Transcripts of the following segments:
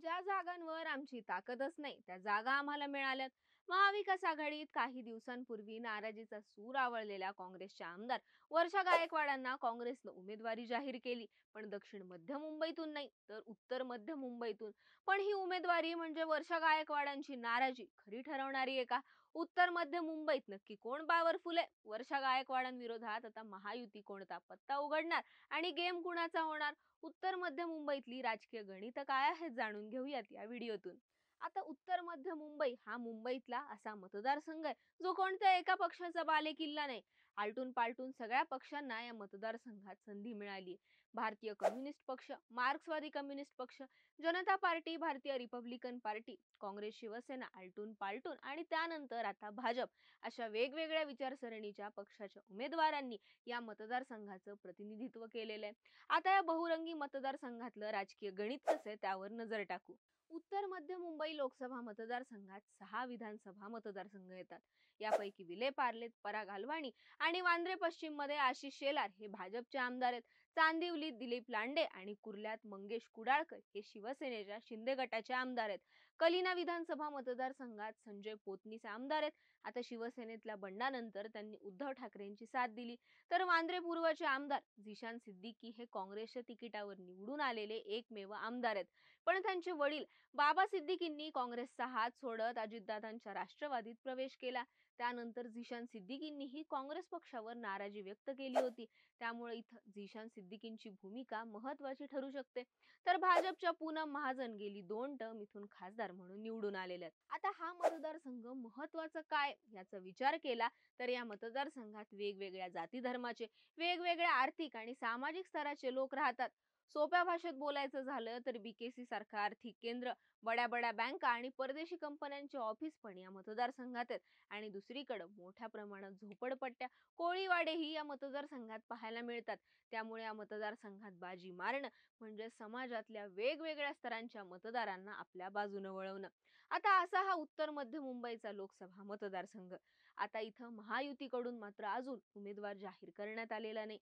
ज्या जागांवर आमची ताकदच नाही त्या जागा आम्हाला मिळाल्यात. महाविकास आघाडीत काही दिवसांपूर्वी नाराजीचा सूर आवळलेल्या काँग्रेसच्या आमदार वर्षा गायकवाडांना काँग्रेसनं उमेदवारी जाहीर केली, पण दक्षिण मध्य मुंबईतून नाही तर उत्तर मध्य मुंबईतून. पण ही उमेदवारी म्हणजे वर्षा गायकवाडांची नाराजी खरी ठरवणारी आहे का? उत्तर मध्य मुंबईत नक्की कोण पॉवरफुल आहे? वर्षा गायकवाडांविरोधात आता महायुती कोणता पत्ता उघडणार आणि गेम कुणाचा होणार? उत्तर मध्य मुंबईतली राजकीय गणित काय आहेत जाणून घेऊयात या व्हिडिओतून. आता उत्तर मध्य मुंबई हा मुंबईतला असा मतदारसंघ आहे जो कोणत्या एका पक्षाचा बालेकिल्ला नाही. आलटून पालटून सगळ्या पक्षांना या मतदारसंघात संधी मिळाली. भारतीय कम्युनिस्ट पक्ष, मार्क्सवादी कम्युनिस्ट पक्ष, जनता पार्टी, भारतीय रिपब्लिकन पार्टी, काँग्रेस, शिवसेना, आलटून पालटून आणि त्यानंतर आता भाजप अशा वेगवेगळ्या विचारसरणीच्या पक्षाच्या उमेदवारांनी या मतदारसंघाचं प्रतिनिधित्व केलेलं आहे. आता या बहुरंगी मतदारसंघातलं राजकीय गणित कसं आहे त्यावर नजर टाकू. उत्तर मध्य मुंबई लोकसभा मतदारसंघात 6 विधानसभा मतदारसंघ येतात. यापैकी विले पार्लेत पराग अल्वाणी आणि वांद्रे पश्चिम मध्ये आशिष शेलार हे भाजपचे आमदार आहेत. चांदिवलीत दिलीप लांडे आणि कुर्ल्यात मंगेश कुडाळकर हे शिवसेनेच्या शिंदे गटाचे आमदार आहेत. कलिना विधानसभा मतदारसंघात संजय पोतनीस आमदार आहेत. आता शिवसेनेतल्या बंडानंतर त्यांनी उद्धव ठाकरेंची साथ दिली. तर वांद्रे पूर्वचे आमदार झिशान सिद्दीकी हे काँग्रेसच्या तिकिटावर निवडून आलेले एकमेव आमदार आहेत. पण त्यांचे वडील बाबा सिद्दीकींनी काँग्रेसचा हात सोडत अजितदादांच्या राष्ट्रवादीत प्रवेश केला. त्यानंतर झिशान सिद्दीकींनीही काँग्रेस पक्षावर नाराजी व्यक्त केली होती. त्यामुळे इथं झिशान सिद्दीकींची भूमिका महत्वाची ठरू शकते. तर भाजपच्या पूनम महाजन गेली 2 टर्म इथून खासदार म्हणून निवडून आलेल्या आहेत. आता हा मतदारसंघ महत्वाचा काय याचा विचार केला तर या मतदारसंघात वेगवेगळ्या जाती धर्माचे, वेगवेगळ्या आर्थिक आणि सामाजिक स्तराचे लोक राहतात. सोप्या भाषेत बोलायचं झालं तर बीकेसी सारखं आर्थिक केंद्र, बड्या बड्या बँका आणि परदेशी कंपन्यांचे ऑफिस पण या मतदारसंघात आहेत. आणि दुसरीकडे मोठ्या प्रमाणात झोपडपट्ट्या, कोळीवाडेही या मतदारसंघात पाहायला मिळतात. त्यामुळे या मतदारसंघात बाजी मारणं म्हणजे समाजातल्या वेगवेगळ्या स्तरांच्या मतदारांना आपल्या बाजूने वळवणं. आता असा हा उत्तर मध्य मुंबईचा लोकसभा मतदारसंघ. आता इथं महायुतीकडून मात्र अजून उमेदवार जाहीर करण्यात आलेला नाही.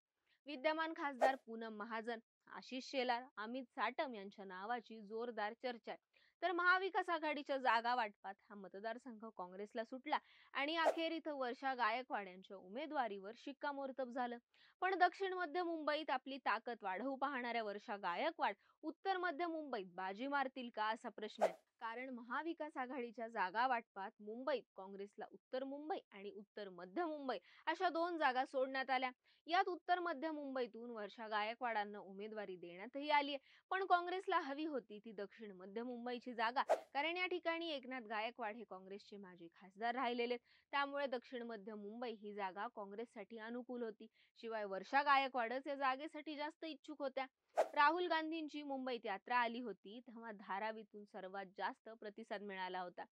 विद्यमान खासदार पूनम महाजन, आशिष शेलार, अमित साटम यांच्या नावाची जोरदार चर्चा आहे. तर महाविकास आघाडीच्या जागा वाटपात हा मतदारसंघ काँग्रेसला सुटला आणि अखेर इथं वर्षा गायकवाड यांच्या उमेदवारीवर शिक्कामोर्तब झालं. पण दक्षिण मध्य मुंबईत आपली ताकद वाढवू पाहणाऱ्या वर्षा गायकवाड उत्तर मध्य मुंबईत बाजी मारतील का असा प्रश्न आहे. कारण महाविकास आघाडीच्या जागा वाटपात मुंबईत काँग्रेसला उत्तर मुंबई आणि उत्तर मध्य मुंबई अशा 2 जागा सोडण्यात आल्या. यात उत्तर मध्य मुंबईतून वर्षा गायकवाडांना उमेदवारी देण्यातही आली आहे. पण काँग्रेसला हवी होती ती दक्षिण मध्य मुंबईची जागा, कारण या ठिकाणी एकनाथ गायकवाड हे काँग्रेसचे माजी खासदार राहिलेले. त्यामुळे दक्षिण मध्य मुंबई ही जागा काँग्रेससाठी अनुकूल होती. शिवाय वर्षा गायकवाडच या जागेसाठी जास्त इच्छुक होत्या. राहुल गांधींची मुंबईत यात्रा आली होती तेव्हा धारावीतून सर्वात जास्त प्रतिसाद मिळाला होता.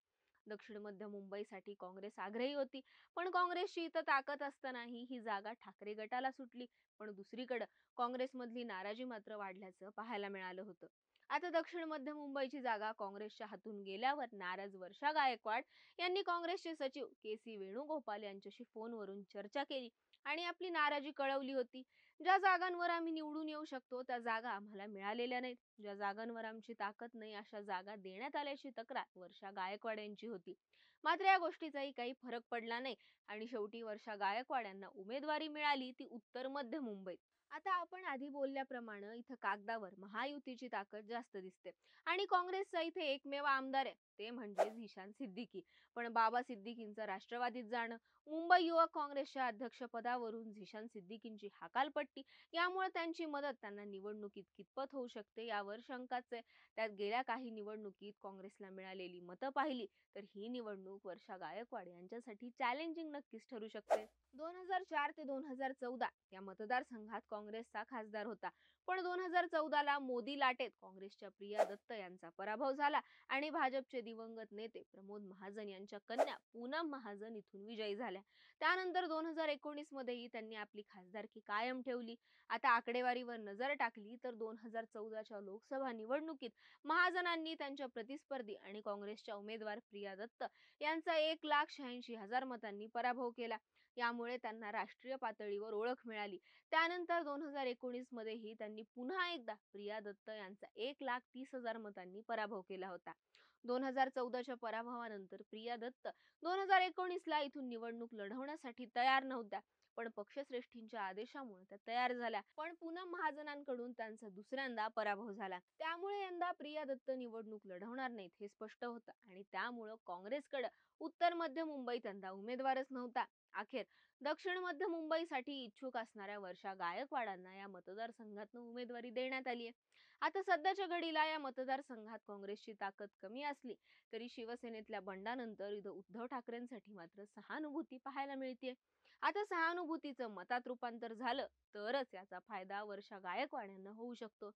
दक्षिण मध्य मुंबईसाठी काँग्रेस आग्रही होती. पण काँग्रेसची इथं ताकद असतानाही ही जागा ठाकरे गटाला सुटली. पण दुसरीकडे काँग्रेसमधली नाराजी मात्र वाढल्याचं पाहायला मिळालं होतं. आता दक्षिण मध्य मुंबईची जागा काँग्रेसच्या हातून गेल्यावर नाराज वर्षा गायकवाड यांनी काँग्रेसचे सचिव के.सी. वेणुगोपाल यांच्याशी फोनवरून चर्चा केली आणि आपली नाराजी कळवली होती. ज्या जागांवर आम्ही निवडून येऊ शकतो त्या जागा आम्हाला मिळालेल्या नाहीत. ज्या जागांवर आमची ताकद नाही अशा जागा देण्यात आल्याची तक्रार वर्षा गायकवाड यांची होती. मात्र या गोष्टीचाही काही फरक पडला नाही आणि शेवटी वर्षा गायकवाड यांना उमेदवारी मिळाली ती उत्तर मध्य मुंबईत. आता आपण आधी बोलल्याप्रमाणे इथं कागदावर महायुतीची ताकद जास्त दिसते आणि काँग्रेसचा इथे एकमेव आमदार आहे ते म्हणजे झिशान सिद्दीकी. पण बाबा सिद्दीकींचं राष्ट्रवादीत जाणं, मुंबई युवक काँग्रेसच्या अध्यक्षपदावरून झिशान सिद्दीकींची हकालपट्टी यामुळे त्यांची मदत त्यांना निवडणुकीत कितपत होऊ शकते यावर शंकाच आहे. त्यात गेल्या काही निवडणुकीत काँग्रेसला मिळालेली मतं पाहिली तर ही निवडणूक वर्षा गायकवाड यांच्यासाठी चॅलेंजिंग नक्कीच ठरू शकते. 2004 ते 2014 या मतदारसंघात काँग्रेसचा खासदार होता. पण 2014ला मोदी लाटेत काँग्रेसच्या प्रिया दत्त यांचा पराभव झाला आणि भाजपचे दिवंगत नेते प्रमोद महाजन यांच्या कन्या पूनम महाजन इथून विजयी झाल्या. त्यानंतर 2019 मध्येही त्यांनी आपली खासदारकी कायम ठेवली. आता आकडेवारीवर नजर टाकली तर 2014च्या लोकसभा निवडणुकीत महाजनांनी त्यांच्या प्रतिस्पर्धी आणि काँग्रेसच्या उमेदवार प्रिया दत्त यांचा 1,86,000 मतांनी पराभव केला. यामुळे त्यांना राष्ट्रीय पातळीवर ओळख मिळाली. त्यानंतर 2019 मध्येही त्यांनी यांनी पुन्हा एकदा प्रिया दत्त यांचा 1,30,000 मतांनी पराभव केला होता. 2014च्या पराभवानंतर प्रिया दत्त 2019ला इथून निवडणूक लढवण्यासाठी तयार नव्हत्या. पण पक्षश्रेष्ठींच्या आदेशामुळे त्या तयार झाल्या. पण पूनम महाजनांकडून त्यांचा दुसऱ्यांदा पराभव झाला. त्यामुळे यंदा प्रिया दत्त निवडणूक लढवणार नाहीत हे स्पष्ट होतं आणि त्यामुळे काँग्रेसकडे उत्तर मध्य मुंबईत यंदा उमेदवारच नव्हता. अखेर दक्षिण मध्य मुंबईसाठी इच्छुक असणाऱ्या वर्षा गायकवाडांना या मतदारसंघातून उमेदवारी देण्यात आली आहे. आता सध्याच्या घडीला या मतदारसंघात काँग्रेसची ताकद कमी असली तरी शिवसेनेतल्या बंडानंतर इथं उद्धव ठाकरेंसाठी मात्र सहानुभूती पाहायला मिळते. आता सहानुभूतीचं मतात रूपांतर झालं तरच याचा फायदा वर्षा गायकवाड यांना होऊ शकतो.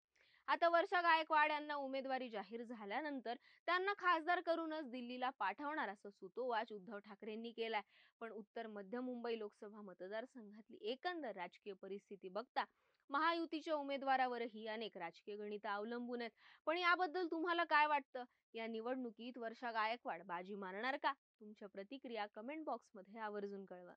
आता वर्षा गायकवाड यांना उमेदवारी जाहीर झाल्यानंतर त्यांना खासदार करूनच दिल्लीला पाठवणार असं सुतोवाच उद्धव ठाकरेंनी केलाय. पण उत्तर मध्य मुंबई लोकसभा मतदारसंघातली एकंदर राजकीय परिस्थिती बघता महायुतीच्या उमेदवारावरही अनेक राजकीय गणितं अवलंबून आहेत. पण याबद्दल तुम्हाला काय वाटतं? या निवडणुकीत वर्षा गायकवाड बाजी मारणार का? तुमच्या प्रतिक्रिया कमेंट बॉक्समध्ये आवर्जून कळवा.